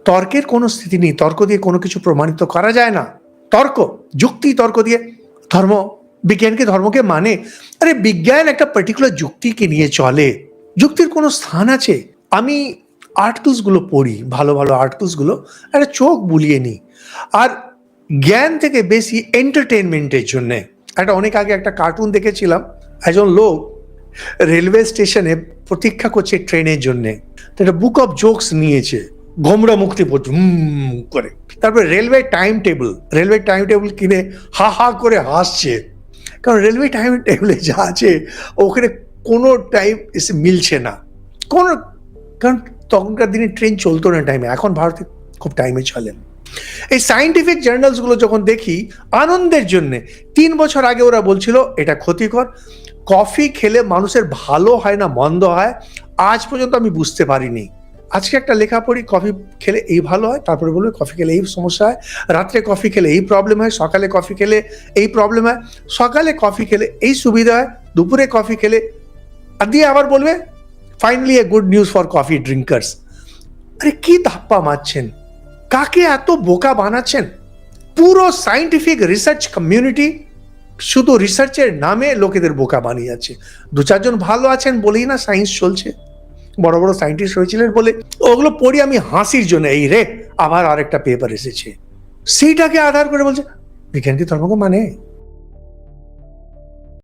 তর্কের কোনো স্থিতি নেই, তর্ক দিয়ে কোনো কিছু প্রমাণিত করা যায় না। যুক্তি তর্ক দিয়ে বিজ্ঞানকে ধর্মকে মানে, আরে বিজ্ঞান একটা পার্টিকুলার যুক্তিকে নিয়ে চলে, যুক্তির কোনো স্থান আছে? আমি আর্টিকেলস গুলো পড়ি, ভালো ভালো আর্টিকেলস গুলো, একটা চোখ বুলিয়ে নিই। আর জ্ঞান থেকে বেশি এন্টারটেনমেন্টের জন্য অনেক আগে একটা কার্টুন দেখেছিলাম, একজন লোক রেলওয়ে স্টেশনে প্রতীক্ষা করছে ট্রেনের জন্যে, তো একটা বুক অফ জোকস নিয়েছে, গোমরা মুক্তি পড়ছে করে, তারপরে রেলওয়ে টাইম টেবিল কিনে হা হা করে হাসছে, কারণ রেলওয়ে টাইম টেবিলে যা আছে ওখানে কোনো টাইম এসে মিলছে না, কারণ তখনকার দিনে ট্রেন চলতো না টাইমে, এখন ভারতে খুব টাইমে চলে। এই সায়েন্টিফিক জার্নালসগুলো যখন দেখি আনন্দের জন্য, 3 বছর আগে ওরা বলছিল এটা ক্ষতিকর, কফি খেলে মানুষের ভালো হয় না মন্দ হয়, আজ পর্যন্ত আমি বুঝতে পারিনি। আজকে একটা লেখা পড়ি, কফি খেলে এই ভালো হয়, তারপরে বলবে কফি খেলে এই সমস্যা হয়, রাত্রে কফি খেলে এই প্রবলেম হয়, সকালে কফি খেলে এই প্রবলেম হয়, সকালে কফি খেলে এই সুবিধা হয়, দুপুরে কফি খেলে, আর দিয়ে আবার বলবে finally a good news for coffee drinkers. আরে কি ধাপ্পা মারছেন, কাকে এত বোকা বানাচ্ছেন? পুরো সায়েন্টিফিক রিসার্চ কমিউনিটি শুধু রিসার্চের নামে লোকেদের বোকা বানিয়ে আছে। 2-4 জন ভালো আছেন বলেই না সায়েন্স চলছে, বড় বড় সায়েন্টিস্ট হয়েছিলেন বলে। ওগুলো পড়ি আমি হাসির জন্য, এই রে আবার আরেকটা পেপার এসেছে, সেইটাকে আধার করে বলছে বিজ্ঞান কি ধর্মকে মানে?